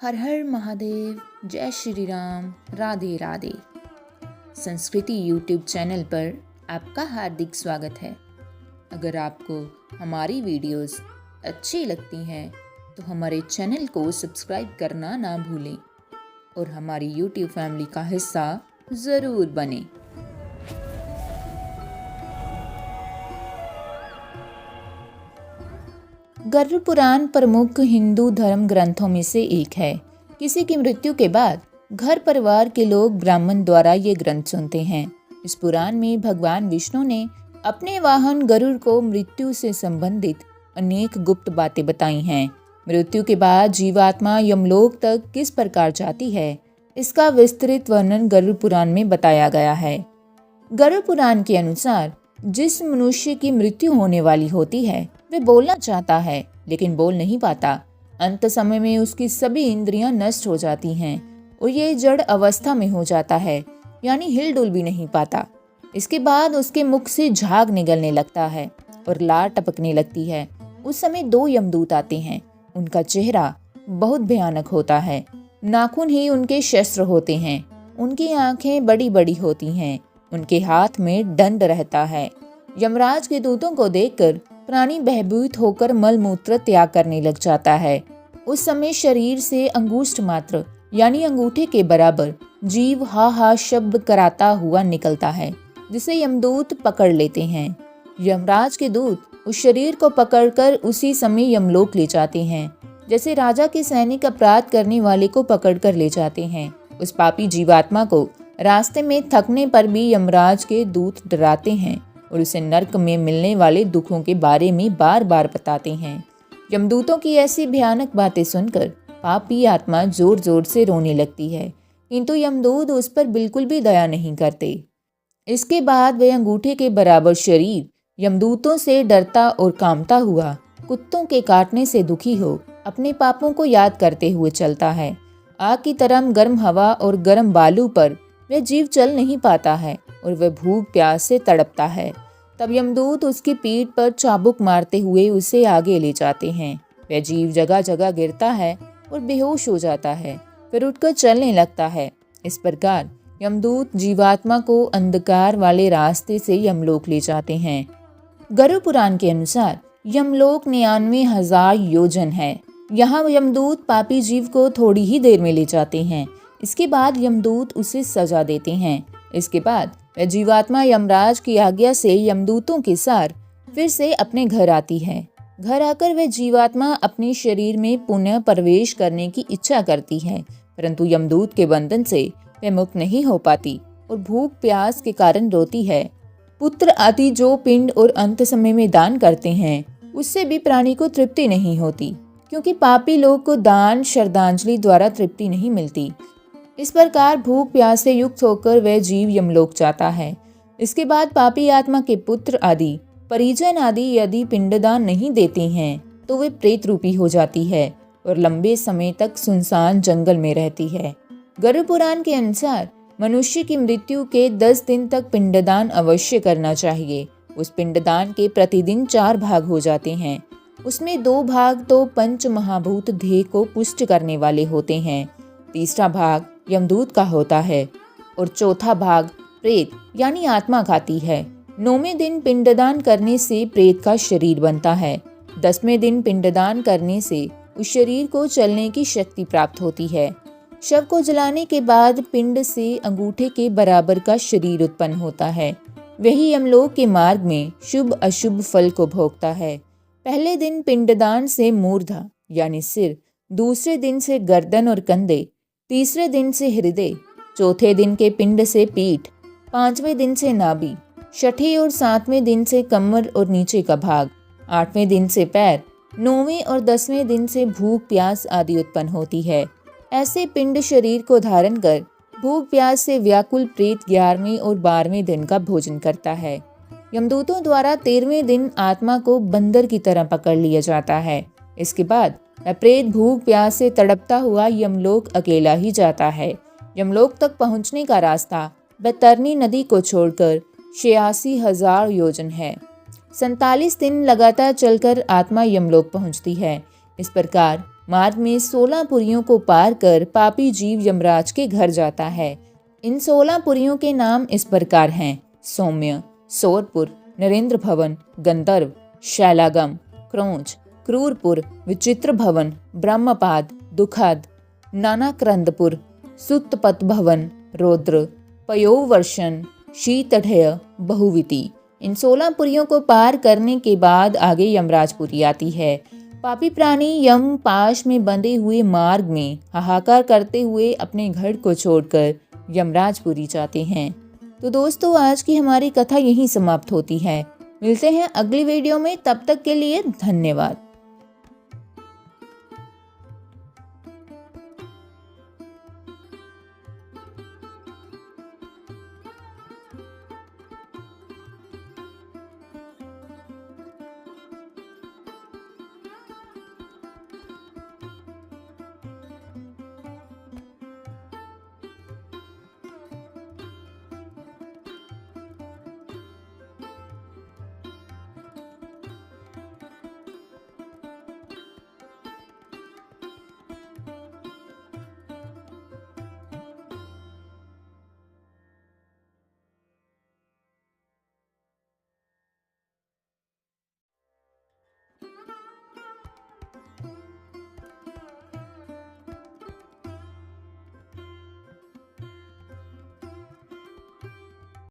हर हर महादेव, जय श्री राम, राधे राधे। संस्कृति YouTube channel पर आपका हार्दिक स्वागत है। अगर आपको हमारी वीडियोस अच्छी लगती हैं तो हमारे चैनल को सब्सक्राइब करना ना भूलें और हमारी यूट्यूब फैमिली का हिस्सा ज़रूर बनें। गरुड़ पुराण प्रमुख हिंदू धर्म ग्रंथों में से एक है। किसी की मृत्यु के बाद घर परिवार के लोग ब्राह्मण द्वारा ये ग्रंथ सुनते हैं। इस पुराण में भगवान विष्णु ने अपने वाहन गरुड़ को मृत्यु से संबंधित अनेक गुप्त बातें बताई हैं। मृत्यु के बाद जीवात्मा यमलोक तक किस प्रकार जाती है, इसका विस्तृत वर्णन गरुड़ पुराण में बताया गया है। गरुड़ पुराण के अनुसार जिस मनुष्य की मृत्यु होने वाली होती है वे बोलना चाहता है लेकिन बोल नहीं पाता। अंत समय में उसकी सभी इंद्रियां नष्ट हो जाती हैं और ये जड़ अवस्था में हो जाता है, यानी हिलडुल भी नहीं पाता। इसके बाद उसके मुख से झाग निकलने लगता है और लार टपकने लगती है। उस समय दो यमदूत आते हैं। उनका चेहरा बहुत भयानक होता है। नाखून ही उनके शस्त्र होते हैं। उनकी आंखें बड़ी बड़ी होती हैं। उनके हाथ में दंड रहता है। यमराज के दूतों को देखकर प्राणी भयभीत होकर मल मूत्र त्याग करने लग जाता है। उस समय शरीर से अंगुष्ठ मात्र यानी अंगूठे के बराबर जीव हा हा शब्द कराता हुआ निकलता है, जिसे यमदूत पकड़ लेते हैं। यमराज के दूत उस शरीर को पकड़कर उसी समय यमलोक ले जाते हैं, जैसे राजा के सैनिक अपराध करने वाले को पकड़कर ले जाते हैं। उस पापी जीवात्मा को रास्ते में थकने पर भी यमराज के दूत डराते हैं और उसे नरक में मिलने वाले दुखों के बारे में बार बार बताते हैं। यमदूतों की ऐसी भयानक बातें सुनकर पापी आत्मा जोर जोर से रोने लगती है, किंतु यमदूत उस पर बिल्कुल भी दया नहीं करते। इसके बाद वह अंगूठे के बराबर शरीर यमदूतों से डरता और कांपता हुआ, कुत्तों के काटने से दुखी हो, अपने पापों को याद करते हुए चलता है। आग की तरह गर्म हवा और गर्म बालू पर वह जीव चल नहीं पाता है और वह भूख प्यास से तड़पता है। तब यमदूत उसकी पीठ पर चाबुक मारते हुए उसे आगे ले जाते हैं। वह जीव जगह जगह गिरता है और बेहोश हो जाता है, फिर उठकर चलने लगता है। इस प्रकार यमदूत जीवात्मा को अंधकार वाले रास्ते से यमलोक ले जाते हैं। गरुड़ पुराण के अनुसार यमलोक 99,000 योजन है। यहाँ यमदूत पापी जीव को थोड़ी ही देर में ले जाते हैं। इसके बाद यमदूत उसे सजा देते हैं। इसके बाद वह जीवात्मा यमराज की आज्ञा से यमदूतों के साथ फिर से अपने घर आती है। घर आकर वह जीवात्मा अपने शरीर में पुनः प्रवेश करने की इच्छा करती है, परंतु यमदूत के बंधन से वह मुक्त नहीं हो पाती और भूख प्यास के कारण रोती है। पुत्र आदि जो पिंड और अंत समय में दान करते हैं, उससे भी प्राणी को तृप्ति नहीं होती, क्योंकि पापी लोग को दान श्रद्धांजलि द्वारा तृप्ति नहीं मिलती। इस प्रकार भूख प्यास से युक्त होकर वह जीव यमलोक जाता है। इसके बाद पापी आत्मा के पुत्र आदि परिजन आदि यदि पिंडदान नहीं देते हैं तो वे प्रेत रूपी हो जाती है और लंबे समय तक सुनसान जंगल में रहती है। गरुड़ पुराण के अनुसार मनुष्य की मृत्यु के 10 दिन तक पिंडदान अवश्य करना चाहिए। उस पिंडदान के प्रतिदिन 4 भाग हो जाते हैं। उसमें 2 भाग तो पंच महाभूत देह को पुष्ट करने वाले होते हैं, तीसरा भाग यमदूत का होता है और चौथा भाग प्रेत यानी आत्मा खाती है। 9वें दिन पिंडदान करने से प्रेत का शरीर बनता है। 10वें दिन पिंडदान करने से उस शरीर को चलने की शक्ति प्राप्त होती है। शव को जलाने के बाद पिंड से अंगूठे के बराबर का शरीर उत्पन्न होता है। वही यमलोक के मार्ग में शुभ अशुभ फल को भोगता है। पहले दिन पिंडदान से मूर्धा यानी सिर, दूसरे दिन से गर्दन और कंधे, तीसरे दिन से हृदय, चौथे दिन के पिंड से पीठ, 5वें दिन से नाभि, छठे और 7वें दिन से कमर और नीचे का भाग, 8वें दिन से पैर, 9वें और 10वें दिन से भूख प्यास आदि उत्पन्न होती है। ऐसे पिंड शरीर को धारण कर भूख प्यास से व्याकुल प्रेत 11वें और 12वें दिन का भोजन करता है। यमदूतों द्वारा 13वें दिन आत्मा को बंदर की तरह पकड़ लिया जाता है। इसके बाद प्रेत भूख प्यास से तड़पता हुआ यमलोक अकेला ही जाता है। यमलोक तक पहुंचने का रास्ता बैतरनी नदी को छोड़कर 86,000 योजन है। 47 दिन लगातार चलकर आत्मा यमलोक पहुंचती है। इस प्रकार मार्ग में 16 पुरियों को पार कर पापी जीव यमराज के घर जाता है। इन 16 पुरियों के नाम इस प्रकार हैं: सौम्य, सोरपुर, नरेंद्र भवन, गंधर्व, शैलागम, क्रोंच, क्रूरपुर, विचित्र भवन, ब्रह्मपाद, दुखद, नानाक्रंदपुर, सुतपत भवन, रौद्र, पयोवर्षण, शीतढ़य, बहुविति। इन 16 पुरियों को पार करने के बाद आगे यमराजपुरी आती है। पापी प्राणी यम पाश में बंधे हुए मार्ग में हाहाकार करते हुए अपने घर को छोड़कर यमराजपुरी जाते हैं। तो दोस्तों, आज की हमारी कथा यहीं समाप्त होती है। मिलते हैं अगली वीडियो में, तब तक के लिए धन्यवाद।